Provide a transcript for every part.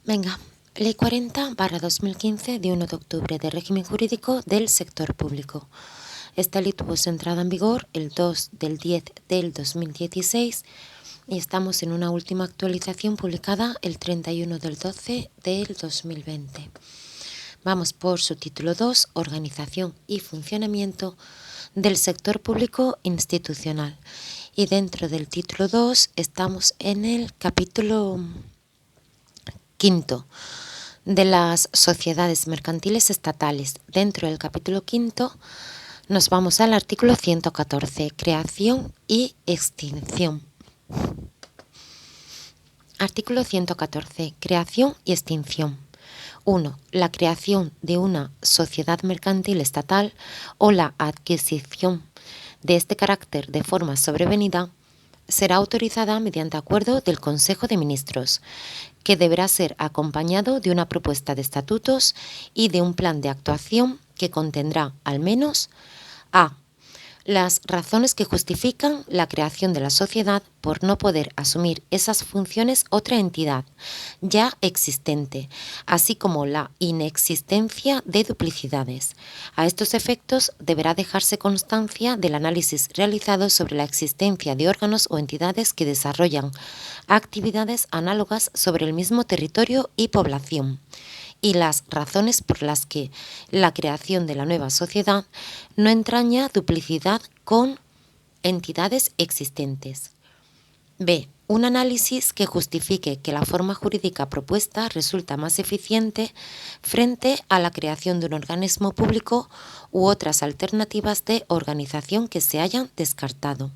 Venga, Ley 40/2015 de 1 de octubre de régimen jurídico del sector público. Esta ley tuvo su entrada en vigor el 2 del 10 del 2016 y estamos en una última actualización publicada el 31 del 12 del 2020. Vamos por su título 2, Organización y funcionamiento del sector público institucional. Y dentro del título 2 estamos en el capítulo quinto de las sociedades mercantiles estatales. Dentro del capítulo quinto nos vamos al artículo 114, creación y extinción. Artículo 114, creación y extinción. 1. La creación de una sociedad mercantil estatal o la adquisición de este carácter de forma sobrevenida será autorizada mediante acuerdo del Consejo de Ministros, que deberá ser acompañado de una propuesta de estatutos y de un plan de actuación que contendrá al menos a. Las razones que justifican la creación de la sociedad por no poder asumir esas funciones otra entidad ya existente, así como la inexistencia de duplicidades. A estos efectos deberá dejarse constancia del análisis realizado sobre la existencia de órganos o entidades que desarrollan actividades análogas sobre el mismo territorio y población, y las razones por las que la creación de la nueva sociedad no entraña duplicidad con entidades existentes. B. Un análisis que justifique que la forma jurídica propuesta resulta más eficiente frente a la creación de un organismo público u otras alternativas de organización que se hayan descartado.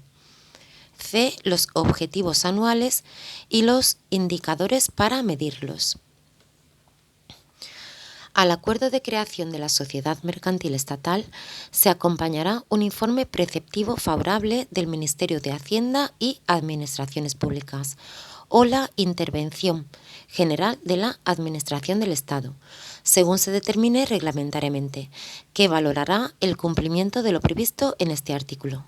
C. Los objetivos anuales y los indicadores para medirlos. Al acuerdo de creación de la sociedad mercantil estatal se acompañará un informe preceptivo favorable del Ministerio de Hacienda y Administraciones Públicas o la intervención general de la Administración del Estado, según se determine reglamentariamente, que valorará el cumplimiento de lo previsto en este artículo.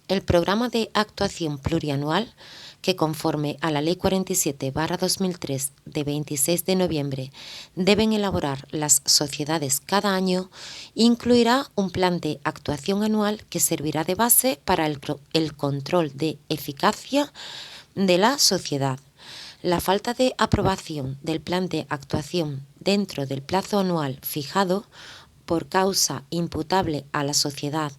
El programa de actuación plurianual, que conforme a la Ley 47/2003 de 26 de noviembre deben elaborar las sociedades cada año, incluirá un plan de actuación anual que servirá de base para el control de eficacia de la sociedad. La falta de aprobación del plan de actuación dentro del plazo anual fijado por causa imputable a la sociedad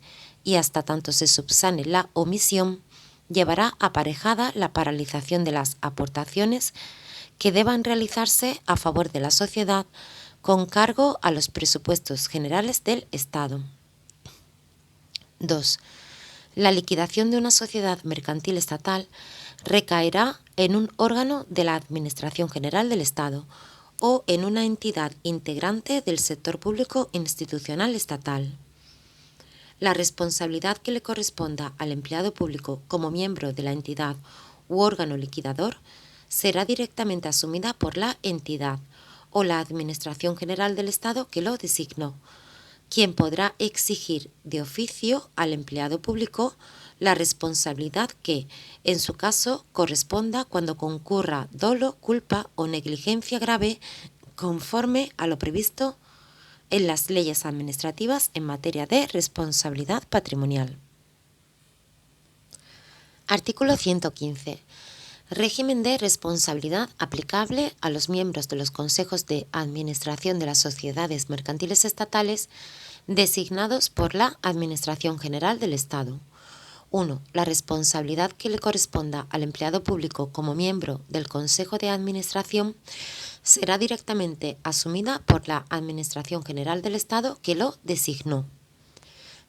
y hasta tanto se subsane la omisión, llevará aparejada la paralización de las aportaciones que deban realizarse a favor de la sociedad con cargo a los presupuestos generales del Estado. 2. La liquidación de una sociedad mercantil estatal recaerá en un órgano de la Administración General del Estado o en una entidad integrante del sector público institucional estatal. La responsabilidad que le corresponda al empleado público como miembro de la entidad u órgano liquidador será directamente asumida por la entidad o la Administración General del Estado que lo designó, quien podrá exigir de oficio al empleado público la responsabilidad que, en su caso, corresponda cuando concurra dolo, culpa o negligencia grave conforme a lo previsto en las leyes administrativas en materia de responsabilidad patrimonial. Artículo 115. Régimen de responsabilidad aplicable a los miembros de los consejos de administración de las sociedades mercantiles estatales designados por la Administración General del Estado. 1. La responsabilidad que le corresponda al empleado público como miembro del Consejo de Administración será directamente asumida por la Administración General del Estado que lo designó.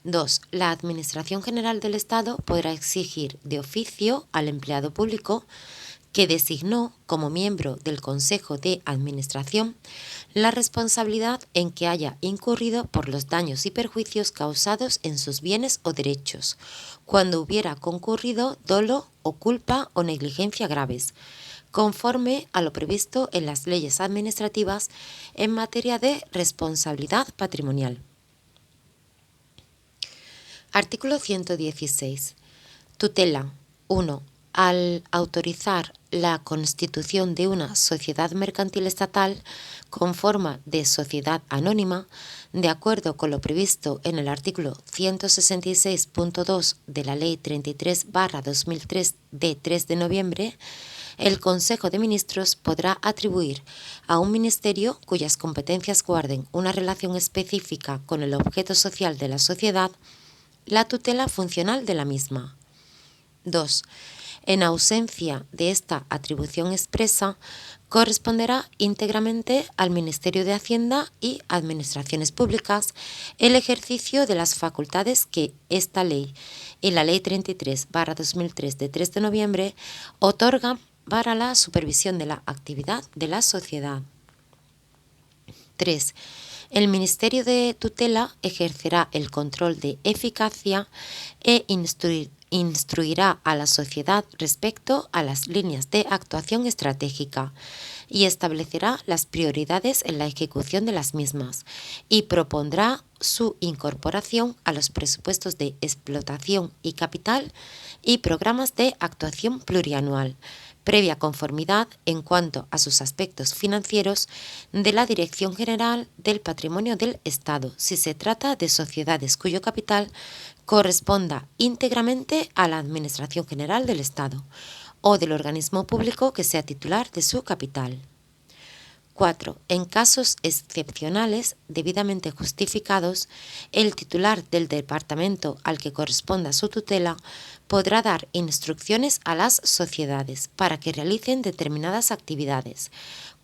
2. La Administración General del Estado podrá exigir de oficio al empleado público que designó como miembro del Consejo de Administración la responsabilidad en que haya incurrido por los daños y perjuicios causados en sus bienes o derechos, cuando hubiera concurrido dolo o culpa o negligencia graves, conforme a lo previsto en las leyes administrativas en materia de responsabilidad patrimonial. Artículo 116. Tutela. 1. al autorizar la constitución de una sociedad mercantil estatal con forma de sociedad anónima, de acuerdo con lo previsto en el artículo 166.2 de la Ley 33/2003 de 3 de noviembre, el Consejo de Ministros podrá atribuir a un ministerio cuyas competencias guarden una relación específica con el objeto social de la sociedad la tutela funcional de la misma. 2. En ausencia de esta atribución expresa, corresponderá íntegramente al Ministerio de Hacienda y Administraciones Públicas el ejercicio de las facultades que esta ley y la Ley 33/2003 de 3 de noviembre otorgan para la supervisión de la actividad de la sociedad. 3. El Ministerio de Tutela ejercerá el control de eficacia e instruirá a la sociedad respecto a las líneas de actuación estratégica y establecerá las prioridades en la ejecución de las mismas y propondrá su incorporación a los presupuestos de explotación y capital y programas de actuación plurianual, previa conformidad en cuanto a sus aspectos financieros de la Dirección General del Patrimonio del Estado, si se trata de sociedades cuyo capital corresponda íntegramente a la Administración General del Estado o del organismo público que sea titular de su capital. 4. En casos excepcionales debidamente justificados, el titular del departamento al que corresponda su tutela podrá dar instrucciones a las sociedades para que realicen determinadas actividades,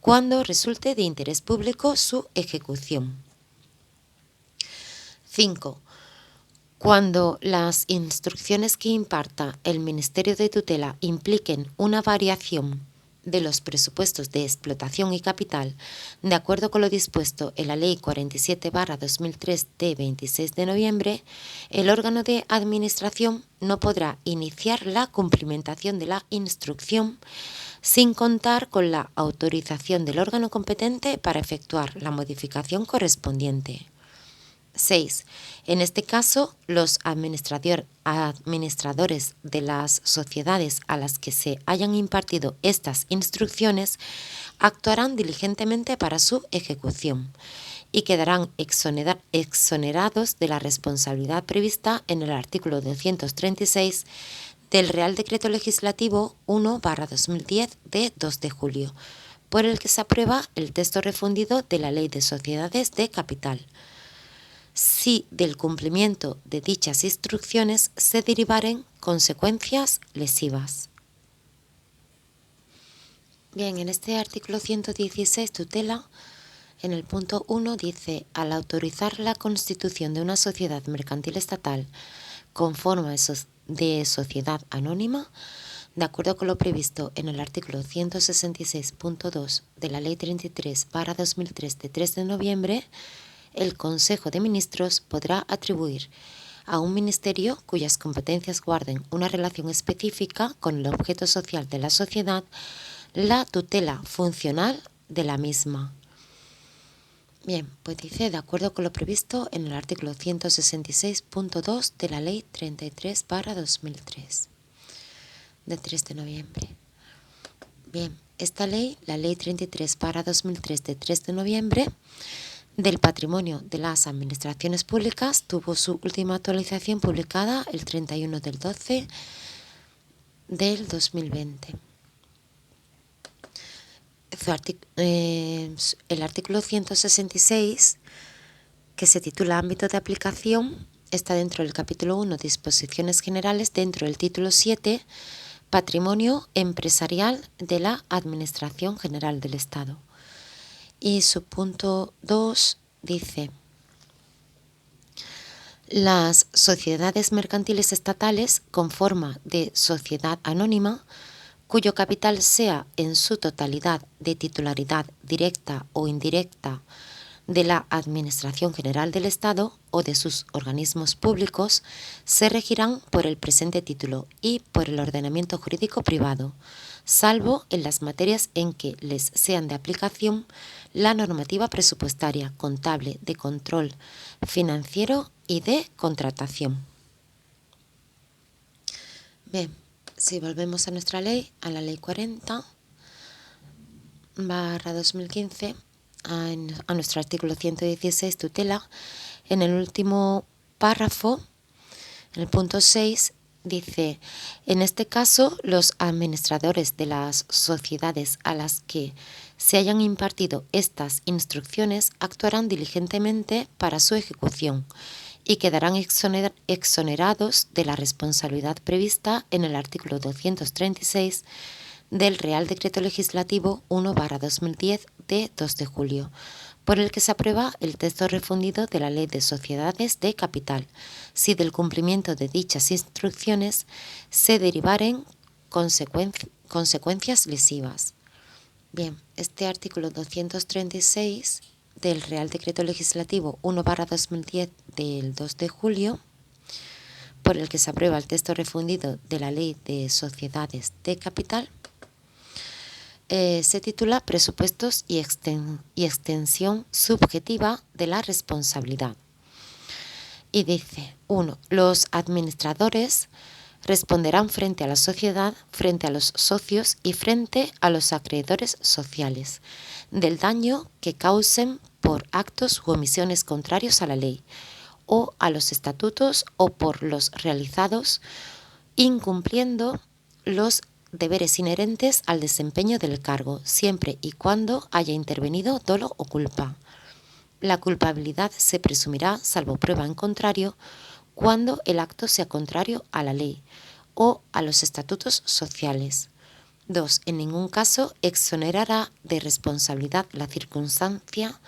cuando resulte de interés público su ejecución. 5. Cuando las instrucciones que imparta el Ministerio de Tutela impliquen una variación de los presupuestos de explotación y capital, de acuerdo con lo dispuesto en la Ley 47/2003 de 26 de noviembre, el órgano de administración no podrá iniciar la cumplimentación de la instrucción sin contar con la autorización del órgano competente para efectuar la modificación correspondiente. 6. En este caso, los administradores de las sociedades a las que se hayan impartido estas instrucciones actuarán diligentemente para su ejecución y quedarán exonerados de la responsabilidad prevista en el artículo 236 del Real Decreto Legislativo 1/2010 de 2 de julio, por el que se aprueba el texto refundido de la Ley de Sociedades de Capital, si del cumplimiento de dichas instrucciones se derivaren consecuencias lesivas. Bien, en este artículo 116, tutela, en el punto 1 dice: al autorizar la constitución de una sociedad mercantil estatal con forma de sociedad anónima, de acuerdo con lo previsto en el artículo 166.2 de la Ley 33/2003 de 3 de noviembre, el Consejo de Ministros podrá atribuir a un ministerio cuyas competencias guarden una relación específica con el objeto social de la sociedad la tutela funcional de la misma. Bien, pues dice, de acuerdo con lo previsto en el artículo 166.2 de la Ley 33/2003 de 3 de noviembre. Bien, esta ley, la Ley 33/2003 de 3 de noviembre, del patrimonio de las administraciones públicas, tuvo su última actualización publicada el 31 del 12 del 2020. El artículo 166, que se titula Ámbito de aplicación, está dentro del capítulo 1, Disposiciones Generales, dentro del título 7, Patrimonio empresarial de la Administración General del Estado. Y su punto 2 dice: las sociedades mercantiles estatales con forma de sociedad anónima, cuyo capital sea en su totalidad de titularidad directa o indirecta de la Administración General del Estado o de sus organismos públicos, se regirán por el presente título y por el ordenamiento jurídico privado, salvo en las materias en que les sean de aplicación la normativa presupuestaria, contable, de control financiero y de contratación. Bien, Si volvemos a nuestra ley, a la ley 40/2015, a nuestro artículo 116, tutela, en el último párrafo, en el punto 6, dice: en este caso, los administradores de las sociedades a las que se hayan impartido estas instrucciones actuarán diligentemente para su ejecución y quedarán exonerados de la responsabilidad prevista en el artículo 236 del Real Decreto Legislativo 1/2010 de 2 de julio, por el que se aprueba el texto refundido de la Ley de Sociedades de Capital, si del cumplimiento de dichas instrucciones se derivaren consecuencias lesivas. Bien, este artículo 236 del Real Decreto Legislativo 1/2010 del 2 de julio, por el que se aprueba el texto refundido de la Ley de Sociedades de Capital, se titula Presupuestos y extensión subjetiva de la responsabilidad. Y dice: 1. Los administradores responderán frente a la sociedad, frente a los socios y frente a los acreedores sociales del daño que causen por actos u omisiones contrarios a la ley o a los estatutos o por los realizados incumpliendo los deberes inherentes al desempeño del cargo, siempre y cuando haya intervenido dolo o culpa. La culpabilidad se presumirá, salvo prueba en contrario, cuando el acto sea contrario a la ley o a los estatutos sociales. 2. En ningún caso exonerará de responsabilidad la circunstancia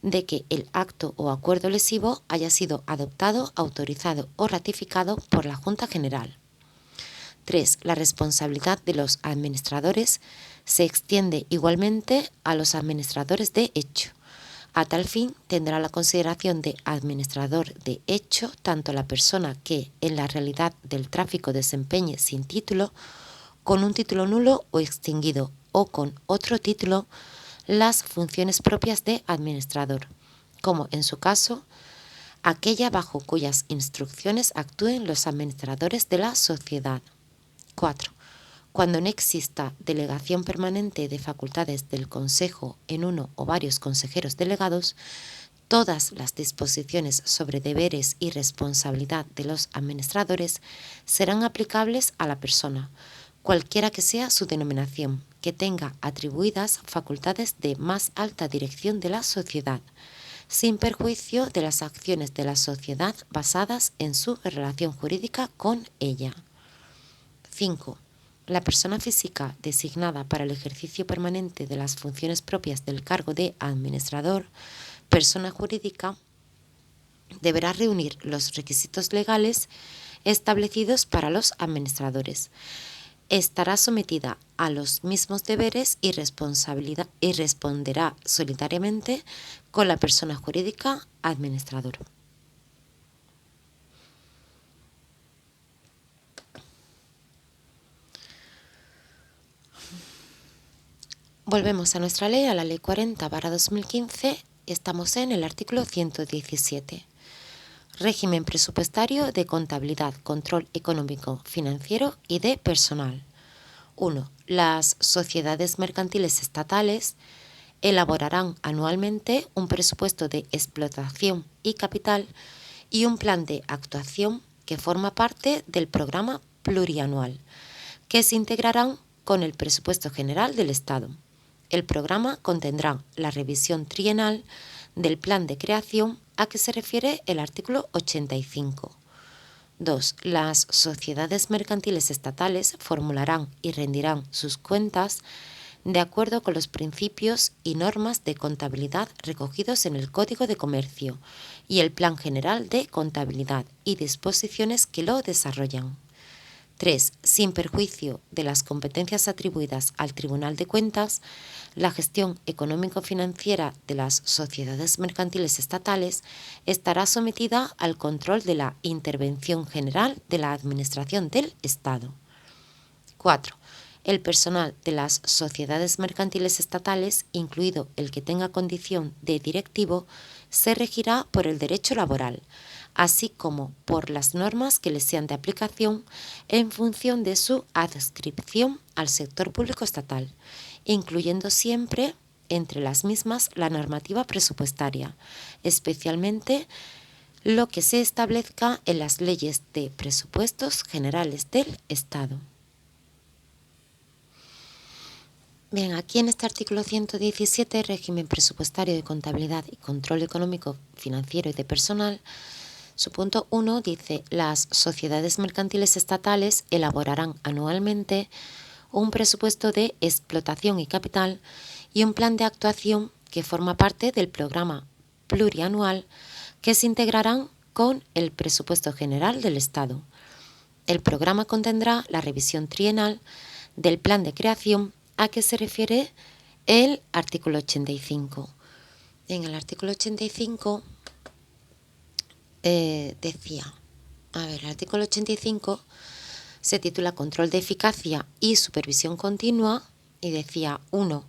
de que el acto o acuerdo lesivo haya sido adoptado, autorizado o ratificado por la Junta General. 3. La responsabilidad de los administradores se extiende igualmente a los administradores de hecho. A tal fin, tendrá la consideración de administrador de hecho tanto la persona que, en la realidad del tráfico, desempeñe sin título, con un título nulo o extinguido, o con otro título, las funciones propias de administrador, como en su caso, aquella bajo cuyas instrucciones actúen los administradores de la sociedad. 4. Cuando no exista delegación permanente de facultades del Consejo en uno o varios consejeros delegados, todas las disposiciones sobre deberes y responsabilidad de los administradores serán aplicables a la persona, cualquiera que sea su denominación, que tenga atribuidas facultades de más alta dirección de la sociedad, sin perjuicio de las acciones de la sociedad basadas en su relación jurídica con ella. 5. La persona física designada para el ejercicio permanente de las funciones propias del cargo de administrador, persona jurídica, deberá reunir los requisitos legales establecidos para los administradores. Estará sometida a los mismos deberes y responsabilidad y responderá solidariamente con la persona jurídica administrador. Volvemos a nuestra ley, a la ley 40/2015, y estamos en el artículo 117. Régimen presupuestario de contabilidad, control económico, financiero y de personal. 1. Las sociedades mercantiles estatales elaborarán anualmente un presupuesto de explotación y capital y un plan de actuación que forma parte del programa plurianual, que se integrarán con el presupuesto general del Estado. El programa contendrá la revisión trienal del plan de creación a que se refiere el artículo 85. 2. Las sociedades mercantiles estatales formularán y rendirán sus cuentas de acuerdo con los principios y normas de contabilidad recogidos en el Código de Comercio y el Plan General de Contabilidad y disposiciones que lo desarrollan. 3. Sin perjuicio de las competencias atribuidas al Tribunal de Cuentas, la gestión económico-financiera de las sociedades mercantiles estatales estará sometida al control de la Intervención General de la Administración del Estado. 4. El personal de las sociedades mercantiles estatales, incluido el que tenga condición de directivo, se regirá por el derecho laboral, así como por las normas que les sean de aplicación en función de su adscripción al sector público estatal, incluyendo siempre entre las mismas la normativa presupuestaria, especialmente lo que se establezca en las leyes de presupuestos generales del Estado. Bien, aquí en este artículo 117, régimen presupuestario de contabilidad y control económico, financiero y de personal, su punto 1 dice: las sociedades mercantiles estatales elaborarán anualmente un presupuesto de explotación y capital y un plan de actuación que forma parte del programa plurianual que se integrarán con el presupuesto general del Estado. El programa contendrá la revisión trienal del plan de creación a que se refiere el artículo 85. En el artículo 85 decía, el artículo 85 se titula Control de eficacia y supervisión continua y decía: 1.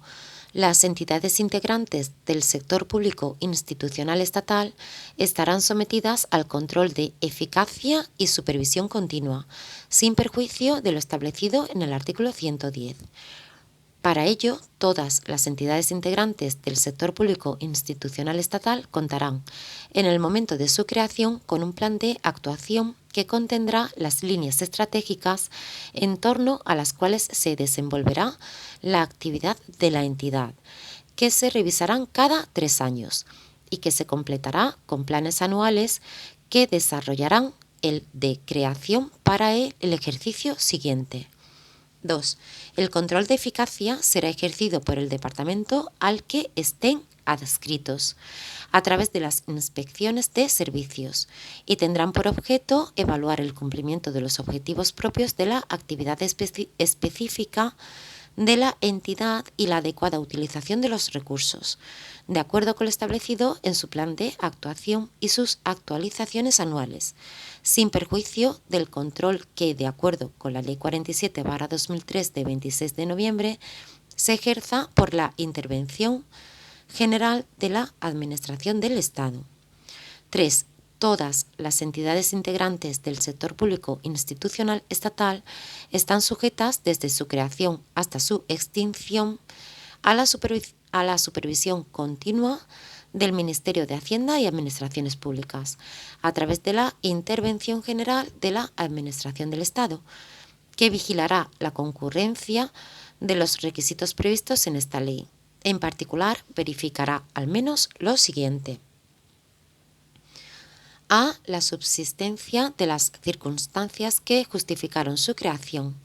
Las entidades integrantes del sector público institucional estatal estarán sometidas al control de eficacia y supervisión continua, sin perjuicio de lo establecido en el artículo 110. Para ello, todas las entidades integrantes del sector público institucional estatal contarán, en el momento de su creación, con un plan de actuación que contendrá las líneas estratégicas en torno a las cuales se desenvolverá la actividad de la entidad, que se revisarán cada 3 años y que se completará con planes anuales que desarrollarán el de creación para el ejercicio siguiente. 2. El control de eficacia será ejercido por el departamento al que estén adscritos, a través de las inspecciones de servicios, y tendrán por objeto evaluar el cumplimiento de los objetivos propios de la actividad específica de la entidad y la adecuada utilización de los recursos, de acuerdo con lo establecido en su plan de actuación y sus actualizaciones anuales, sin perjuicio del control que, de acuerdo con la Ley 47/2003 de 26 de noviembre, se ejerza por la intervención general de la Administración del Estado. 3. Todas las entidades integrantes del sector público institucional estatal están sujetas, desde su creación hasta su extinción, a la supervisión continua del Ministerio de Hacienda y Administraciones Públicas, a través de la intervención general de la Administración del Estado, que vigilará la concurrencia de los requisitos previstos en esta ley. En particular, verificará al menos lo siguiente: A. La subsistencia de las circunstancias que justificaron su creación.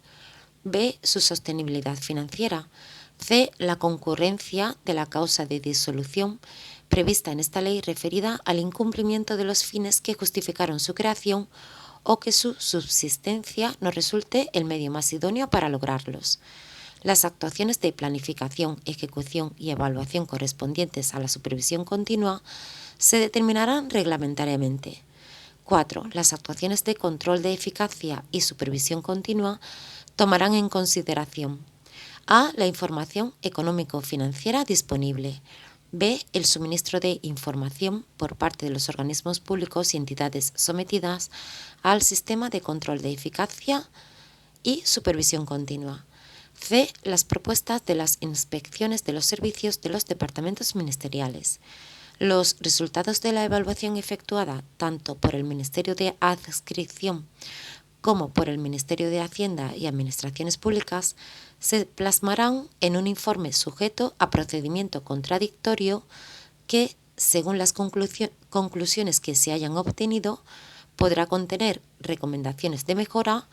B. Su sostenibilidad financiera. C. La concurrencia de la causa de disolución prevista en esta ley referida al incumplimiento de los fines que justificaron su creación o que su subsistencia no resulte el medio más idóneo para lograrlos. Las actuaciones de planificación, ejecución y evaluación correspondientes a la supervisión continua se determinarán reglamentariamente. 4. Las actuaciones de control de eficacia y supervisión continua tomarán en consideración: A. La información económico-financiera disponible. B. El suministro de información por parte de los organismos públicos y entidades sometidas al sistema de control de eficacia y supervisión continua. C. Las propuestas de las inspecciones de los servicios de los departamentos ministeriales. Los resultados de la evaluación efectuada tanto por el Ministerio de Adscripción como por el Ministerio de Hacienda y Administraciones Públicas se plasmarán en un informe sujeto a procedimiento contradictorio que, según las conclusiones que se hayan obtenido, podrá contener recomendaciones de mejora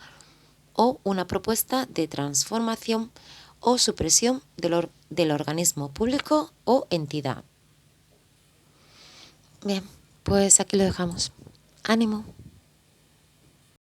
o una propuesta de transformación o supresión del organismo público o entidad. Bien, pues aquí lo dejamos. Ánimo.